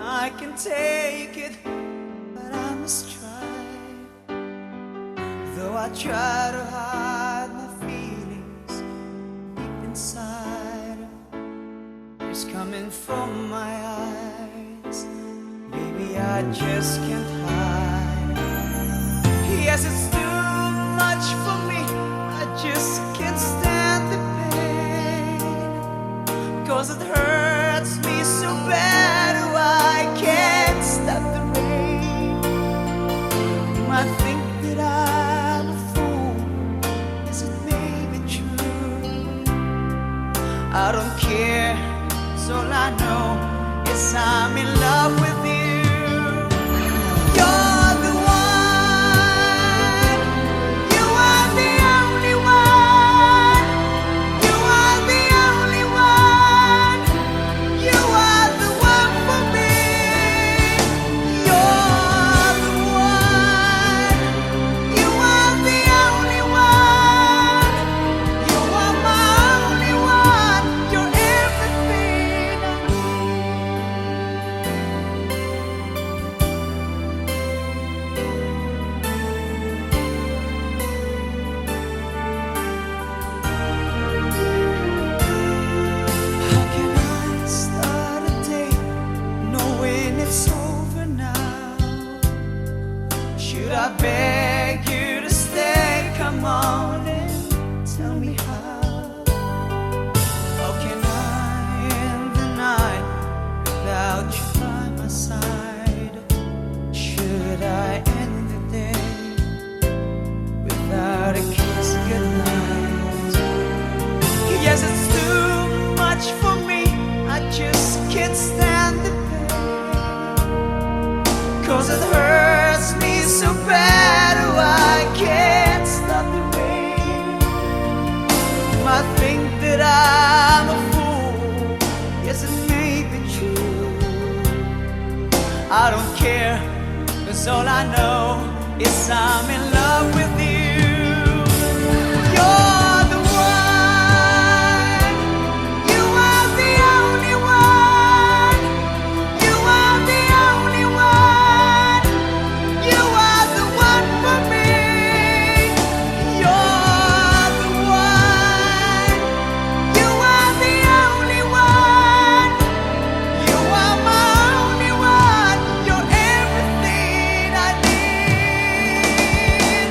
I can take it, but I must try. Though I try to hide my feelings deep inside, tears coming from my eyes. Baby, I just can't hide. Yes, it's too much for me. I just can't stand the pain, 'cause it hurts me so bad. Oh, I can't stop the rain. You might think that I'm a fool. Yes, it may be true. I don't care, 'cause all I know is I'm in love with you. You're the one. You are the only one. You are the only one. You are the one for me. You're the one. You are the only one. You are my only one. You're everything I How can I start a day knowing it's over now? Should I beg you to stay? Come on and tell me how. How can I end the night without you by my side? Should I end the day without a kiss goodnight? Yes, it's too much for me. I just can't stand the pain, 'cause it hurts me so bad. Oh, I can't stop the rain. You might think that I'm a fool. Yes, it may be true. I don't care, 'cause all I know is I'm in love with you. You're the one. You are the only one. You are the only one. You are the one for me. You're the one. You are the only one. You are my only one. You're everything I need.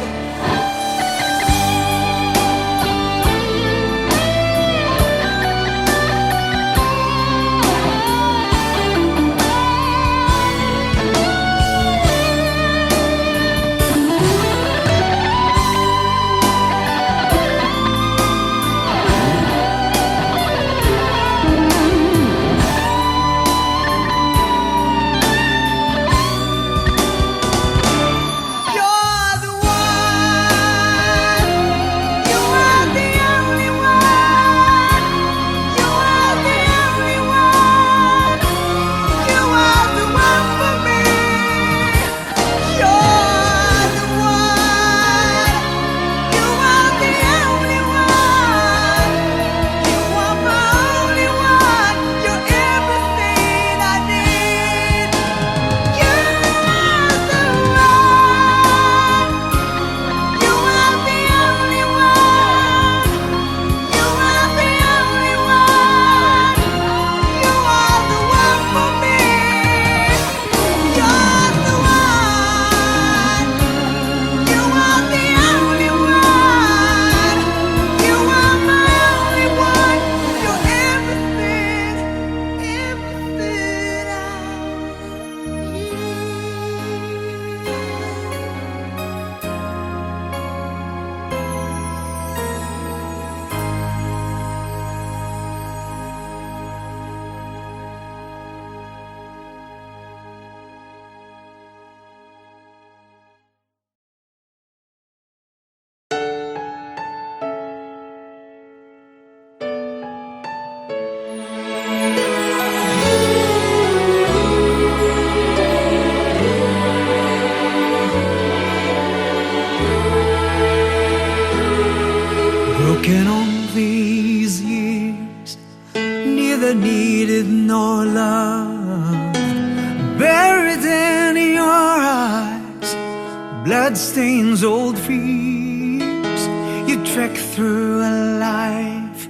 blood stains old fears. You trek through a life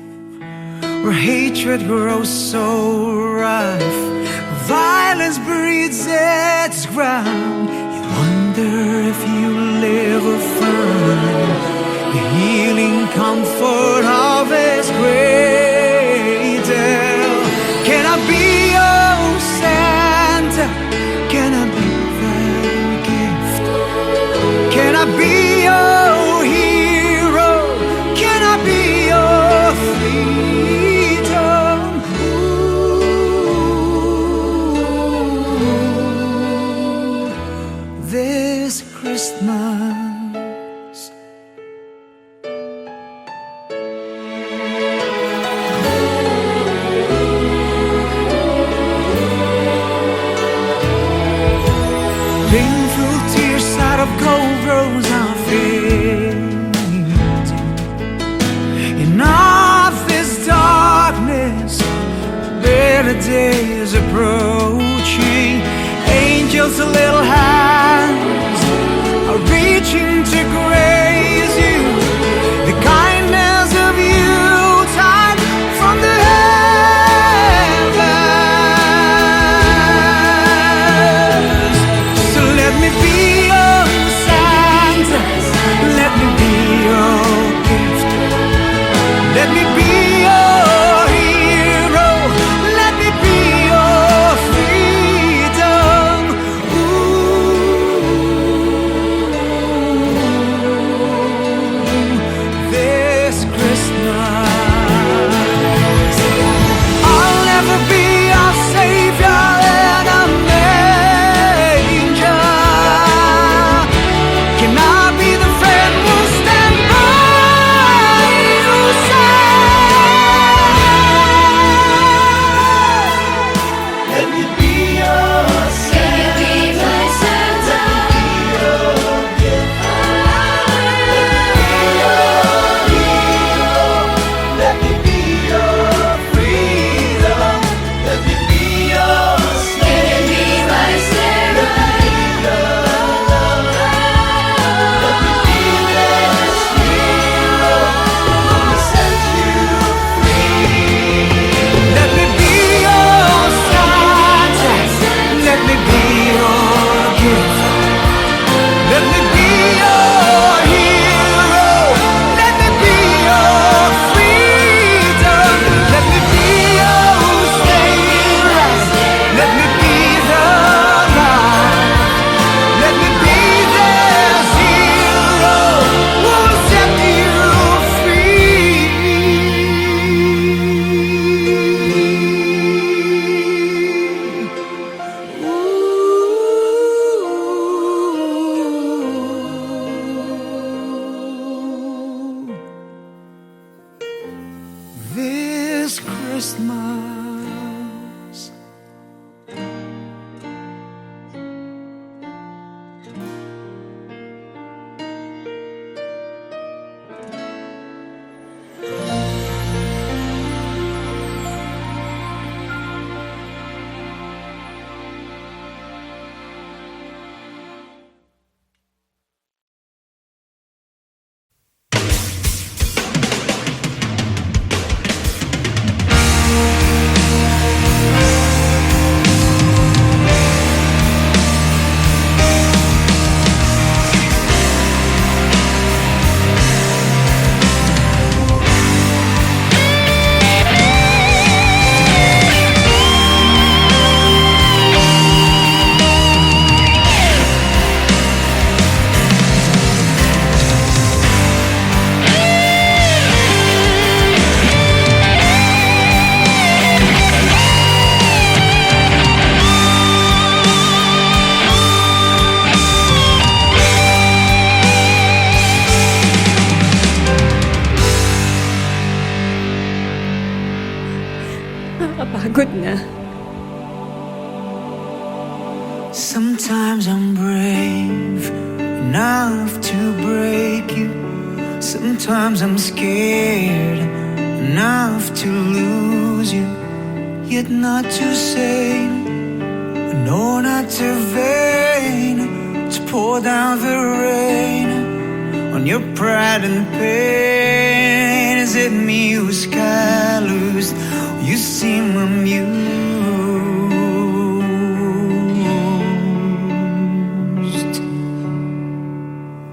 where hatred grows so rough, violence breeds its ground. You wonder if you live or find the healing comfort of His cradle. Can I be your Santa? Can I be that gift? Can I be your hero? Can I be your freedom? Ooh, this Christmas, painful tears out of cold rose are fading. In all this darkness, better days approaching. Angels' little hands are reaching to grace you. The kindness of you time from the heavens. So let me be your Santa, let me be your gift, let me be your hero, let me be your freedom. Ooh, this Christmas, I'll never be your savior in a manger. Can I be the friend who'll stand by your side? Let me be your Santa. Let me be my Santa. Let me be your freedom. Let me be your slave. Let me be my Sarah. Let me be this hero who set you free. Let me be your Santa. Let me be your gift. Let me be your hero. Let me be your freedom. Let me be your savior. Let me be the light. Let me be this hero who will set you free. This Christmas, Nakakapagod na. sometimes I'm brave enough to break you. Sometimes I'm scared enough to lose you. Yet not too sane, no, not too vain to pour down the rain on your pride and pain. Is it me who's callous? You seem amused.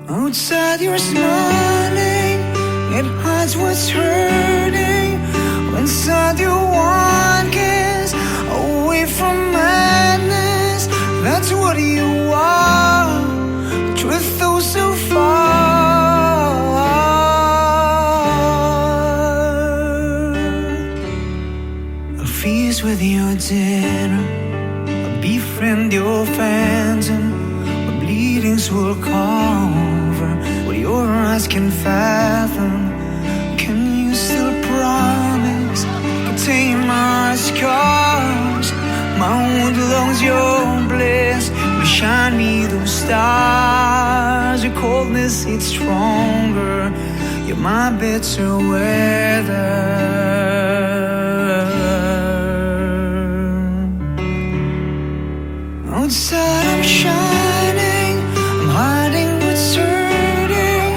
Outside you're smiling, it hides what's hurting. Inside you want kiss, away from madness. That's what you are. Truth though so far. I'll feast with your dinner, I'll befriend your phantom. My bleedings will cover what your eyes can fathom. Can you still promise? Contain my scars, my wound longs your bliss. You shine me those stars. Your coldness, it's stronger. You're my bitter weather. Outside I'm shining, I'm hiding what's hurting.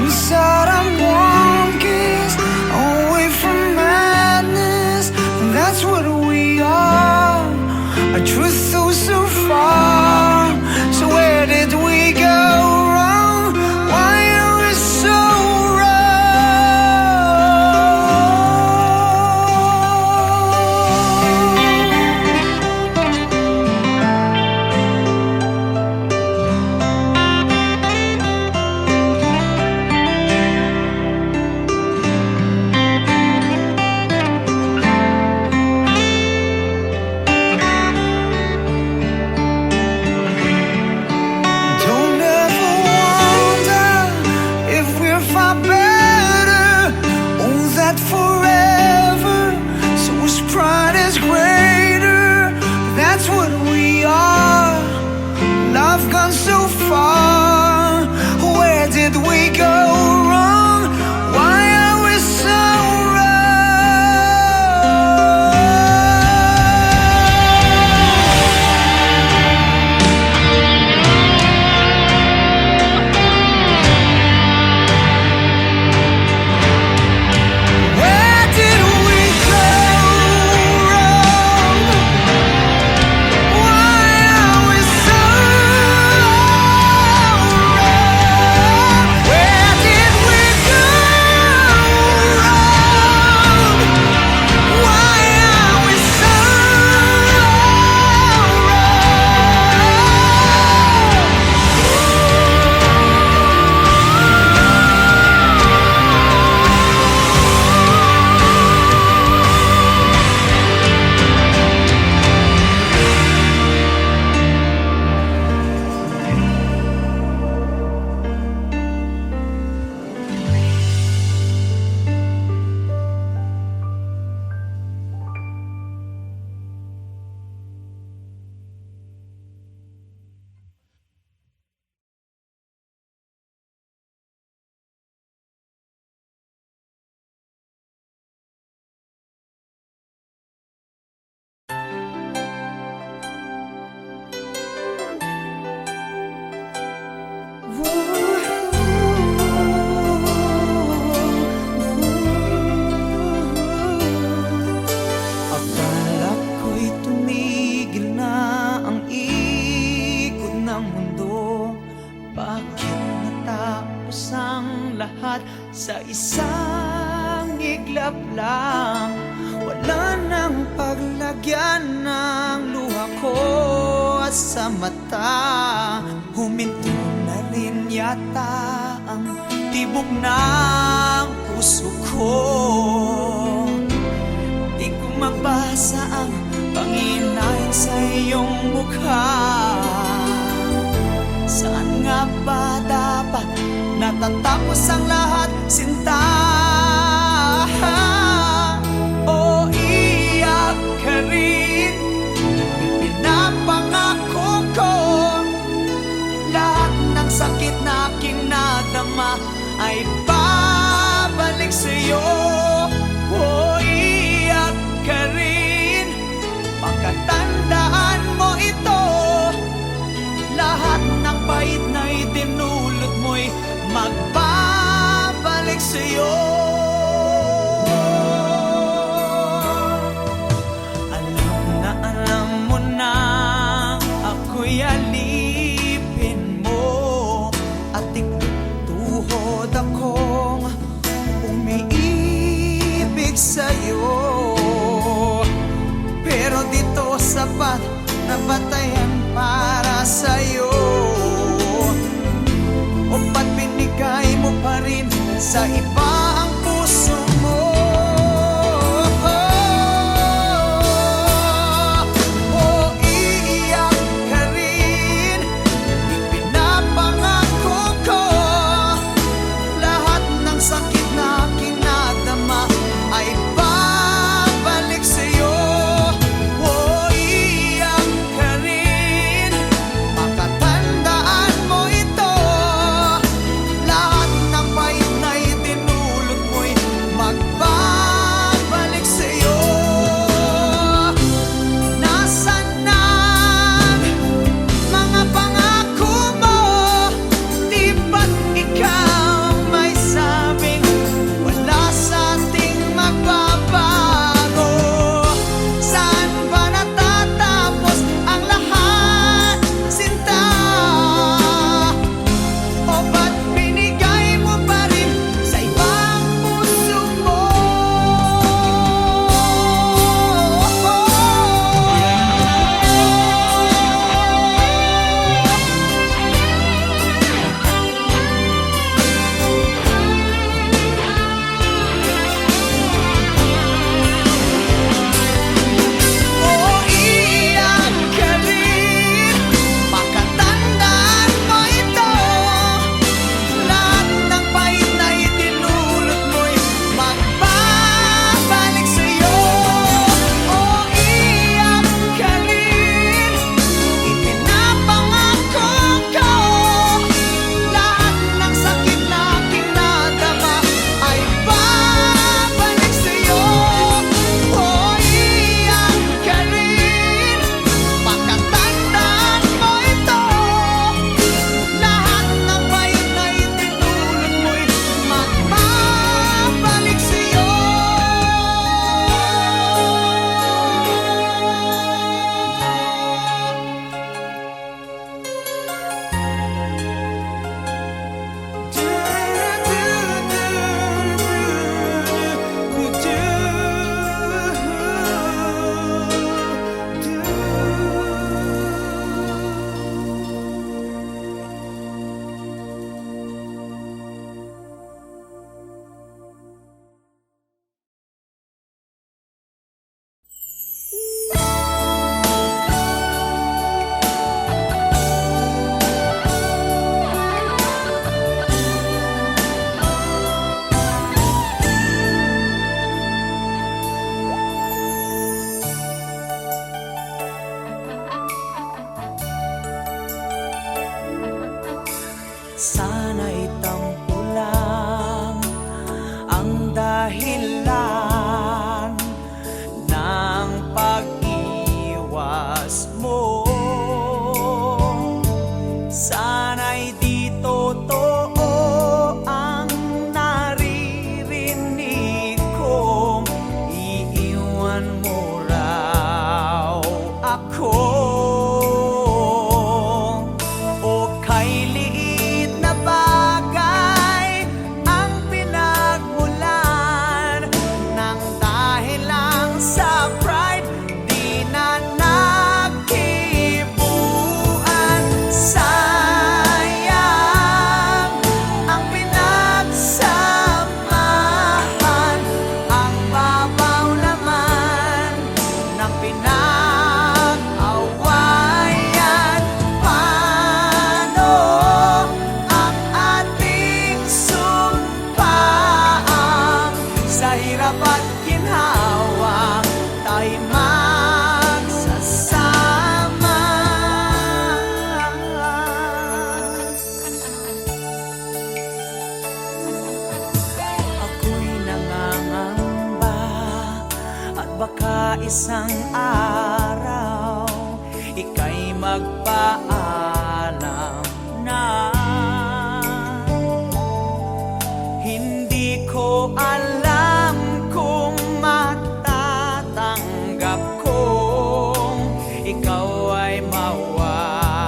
Inside I'm one kiss away from madness. That's what we are. Our truth though so far. So where did we go wrong? Why are we so so far? Where did we go wrong? Why are we so Where did we go wrong? Why are we so sa isang iglap lang? Wala nang paglagyan ng luha ko at sa mata. Huminto na rin yata ang tibok ng puso ko. Di ko mabasa ang panginahin sa iyong mukha. Saan nga ba dapat natatapos ang lahat, sinta? O iyak ka rin, pinapangako ko. Lahat ng sakit na aking nadama ay babalik sa'yo. O iyak ka rin, pagkatandaan mo ito. Lahat ng pait ako'y alipin mo at ikutuhod akong umiibig sa'yo. Pero dito sapat na batayan para sa'yo. O ba't binigay mo pa rin sa iba ang puso mo? Sana'y tampo lang ang dahilan ng pag-iwas mo. Sana'y di totoo ang naririnig kong iiwan mo raw ako. Baka isang araw ika'y magpaalam na. Hindi ko alam kung matatanggap kong ikaw ay mawala.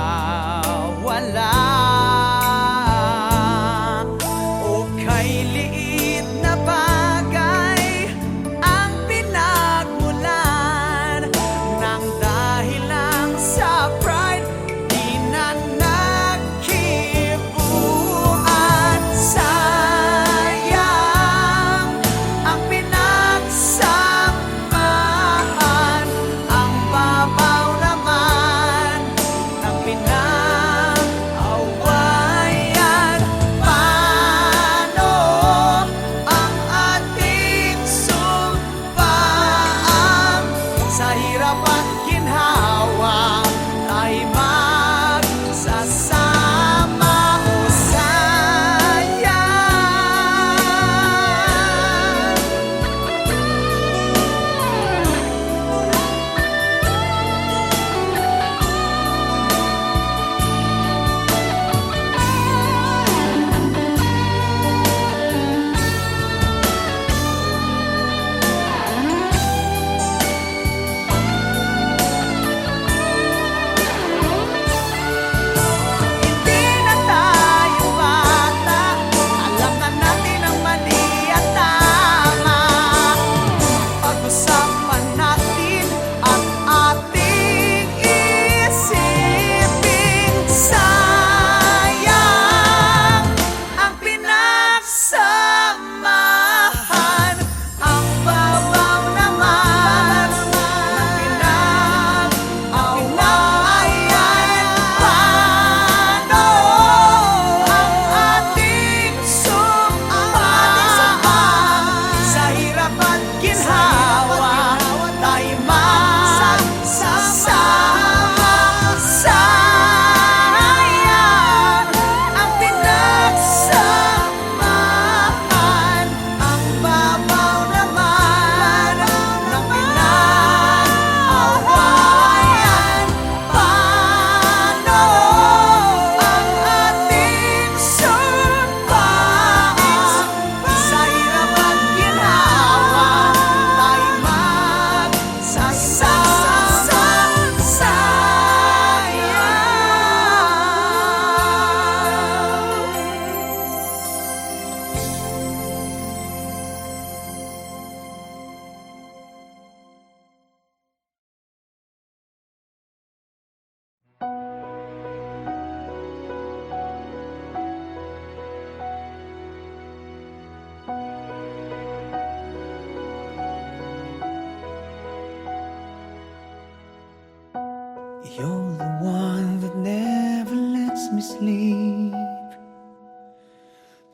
lets me sleep.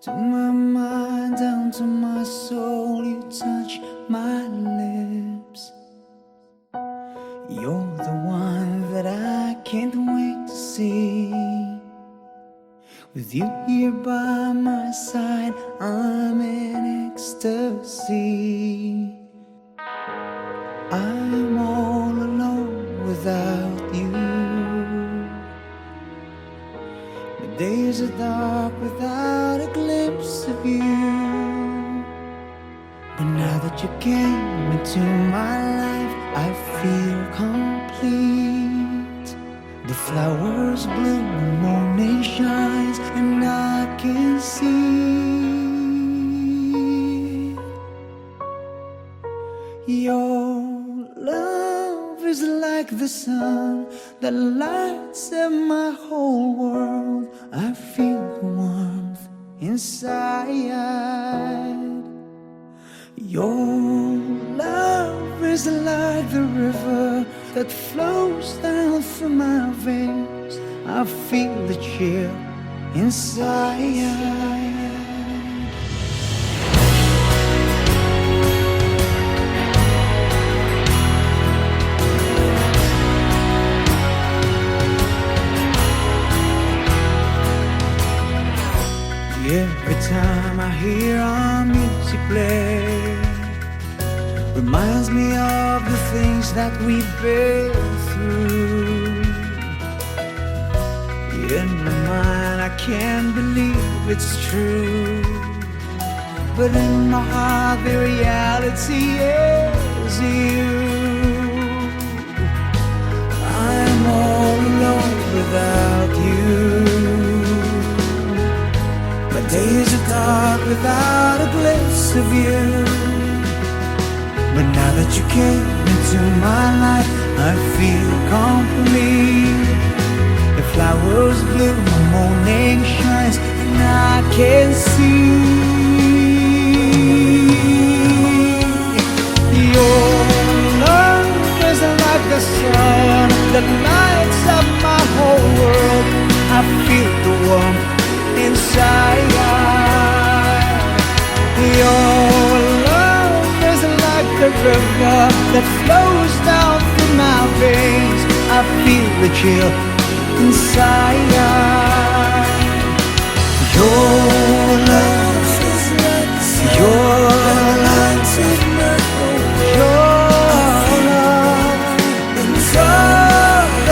To my mind, down to my soul, you touch my lips. You're the one that I can't wait to see. With you here by my side, I'm in ecstasy. I'm all alone without you. The days are dark without a glimpse of you. But now that you came into my life, I feel complete. The flowers bloom, the morning shines, and I can see your love is like the sun that lights up my whole world. I feel the warmth inside. Your love is like the river that flows down through my veins. I feel the chill inside. Every time I hear our music play, reminds me of the things that we've been through. In my mind I can't believe it's true, but in my heart the reality is you. I'm all alone without you. My days are dark without a glimpse of you. But now that you came into my life, I feel complete. The flowers bloom, the morning shines, and I can see your love is like the sun that lights up my whole world. I feel the warmth inside. Your love is like the river that flows down through my veins. I feel the chill inside. Your love is like the sun. Your love is my whole world. Your love inside.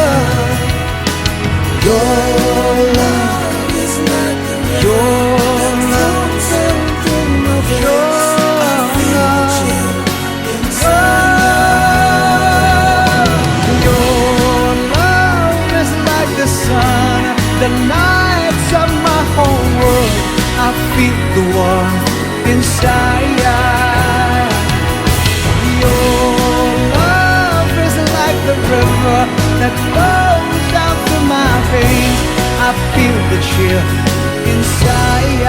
Your love is like the river. Your love is the sun that lights up my whole world. I feel the warmth inside. Your love is like the river that flows down through my veins. I feel the chill inside.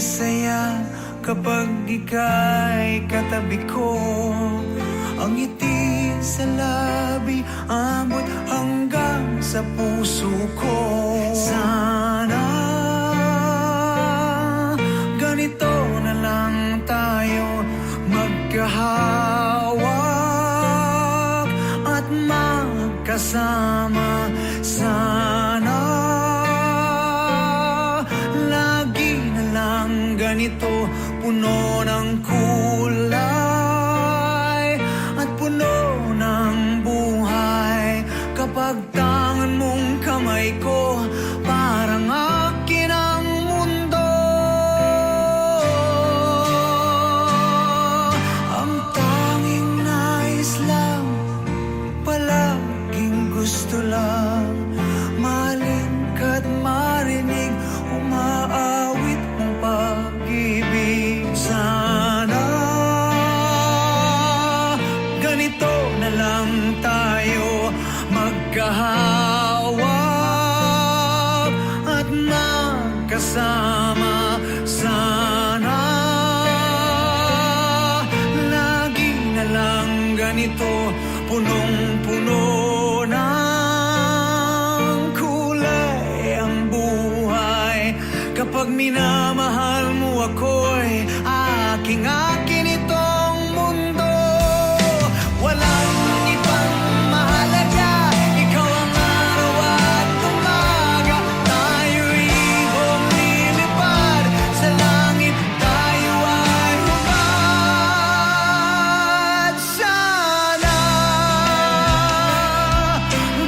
saya kapag ika'y katabi ko. Ang ngiti sa labi abot hanggang sa puso ko. Sana ganito na lang tayo magkahawak at magkasama. Sana lagi na lang ganito, puno ng kulay at puno ng buhay. Kapag tangan mong kamay ko, parang akin ang mundo. Ang tanging nais lang, palaging gusto lang, mahalin ka't marinig umaawit ng pag-ibig. Sana ganito na lang tayo magkahawak at magkasama. Sana lagi na lang ganito, punong-puno ng kulay ang buhay. Kapag minamahal mo ako'y aking-akin itong mundo. Walang ibang mahalaga, ikaw ang araw at umaga. Tayo'y lumilipad sa langit, tayo ay hubad. Sana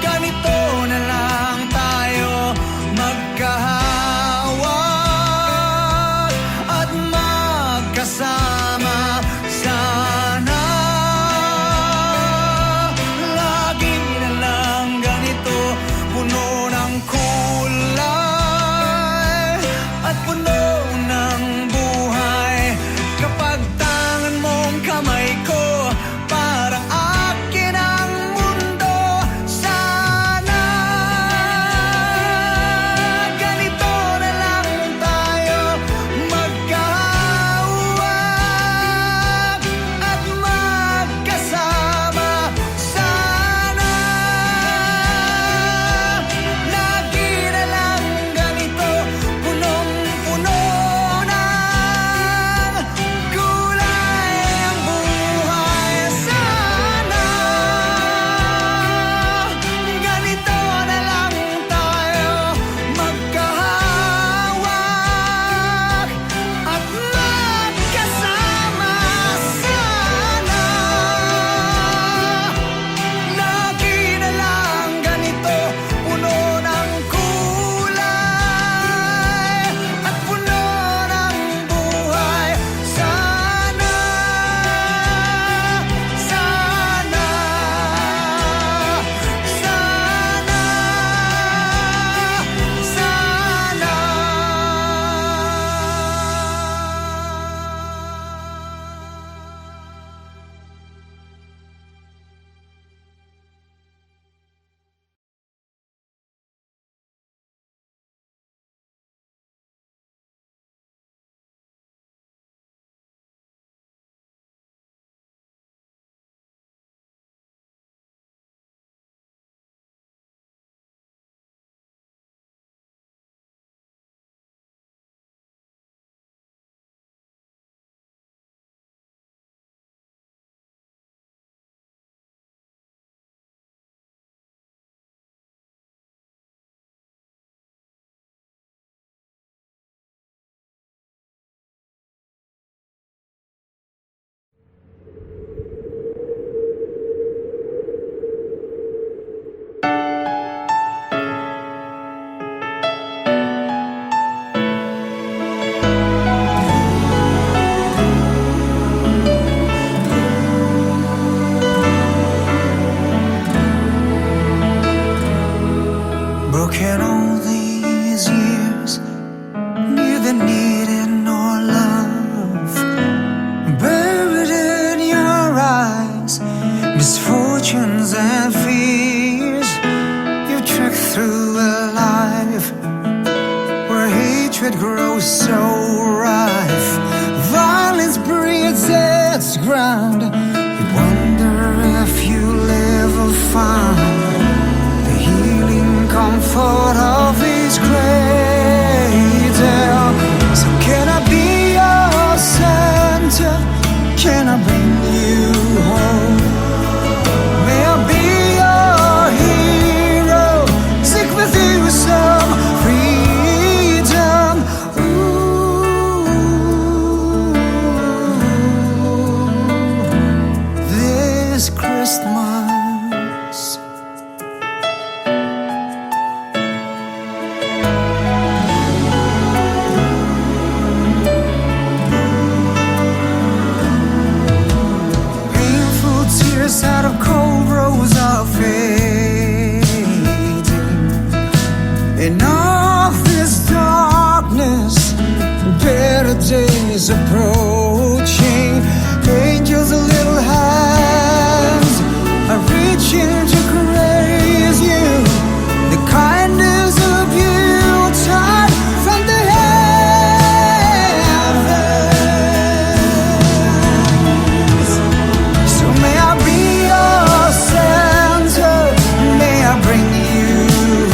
ganito na lang tayo magkahawak at magkasama. hatred grows so rife, violence breeds its ground. You wonder if you'll ever find the healing comfort of His cradle. So can I be your center? Can I bring you home? May I be your hero? Seek with you some freedom. Ooh, this Christmas, painful tears out of cold rose are fading. In all this darkness, better days approaching. Angels' little hands are reaching to praise you. The kindness of you taught from the heavens. So may I be your center, may I bring you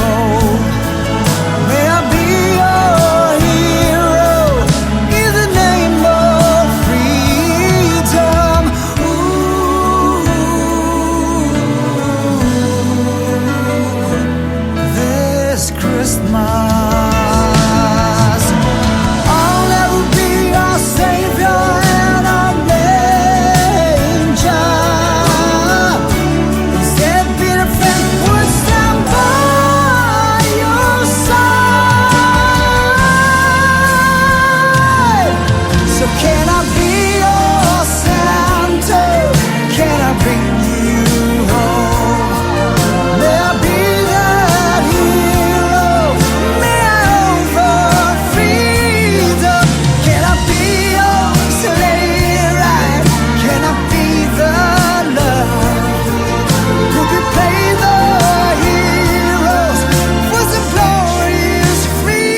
home. May I be your hero in the name of freedom. Ooh, this Christmas, I'll never be your savior and a manger. Instead, be the friend who would stand by your side. So can I be your Santa? Can I bring you home? May I be that hero? May I offer freedom? Can I be your sleigh ride? Can I be the love? Could we play the heroes for some glorious freedom?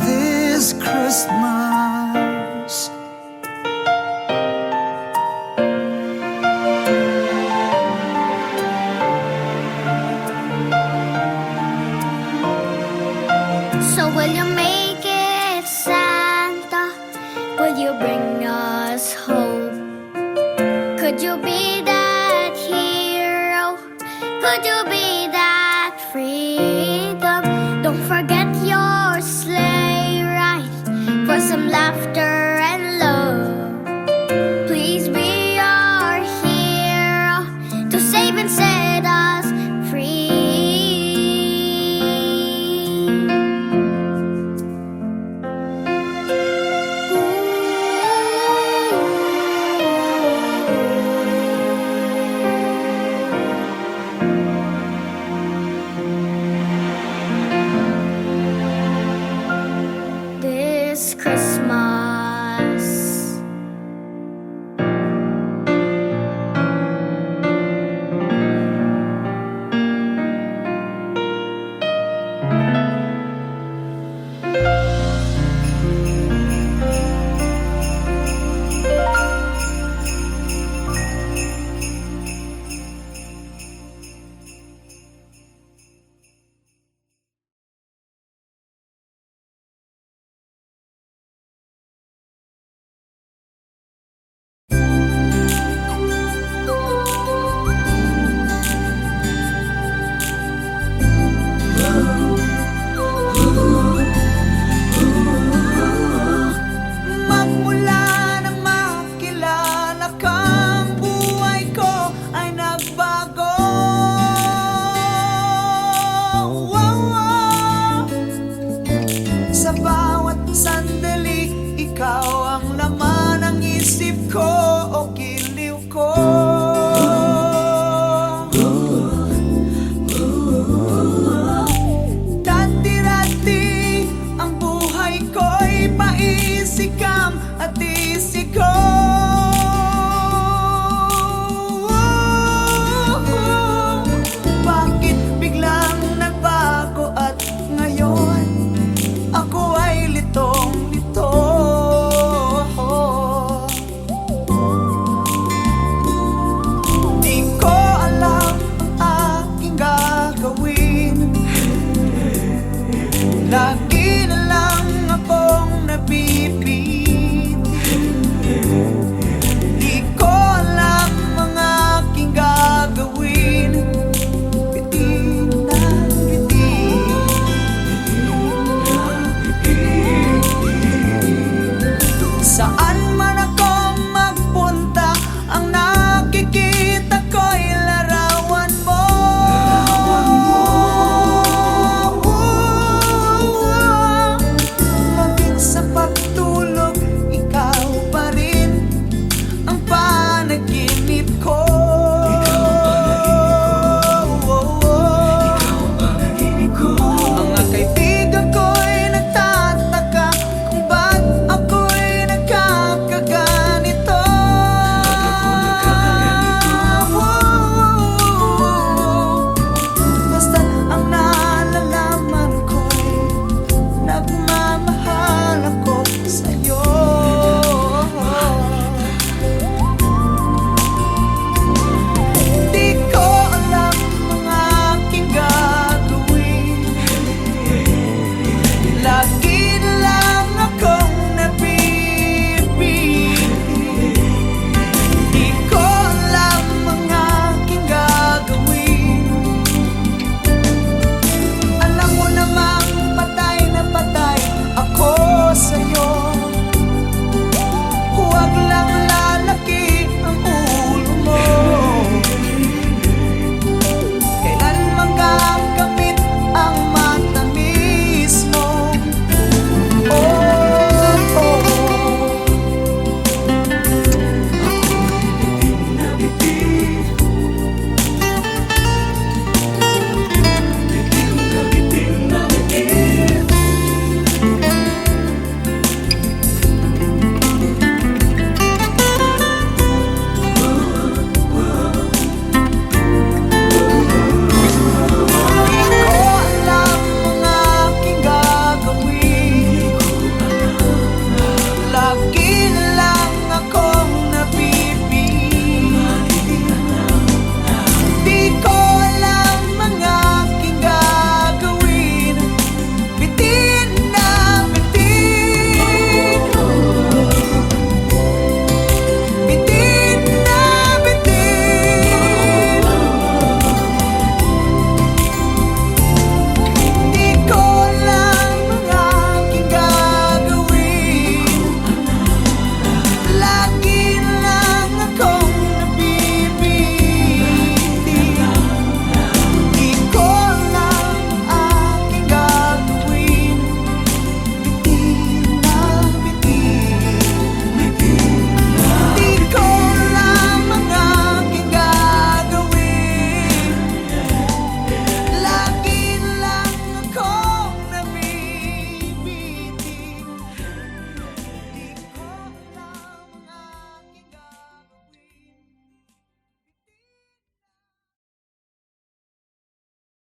This Christmas, So will you make it, Santa? Will you bring us hope? Could you be that hero? Could you be that freedom? Don't forget your sleigh ride for some laughter and love. Please be our hero to save and set us free. This Christmas,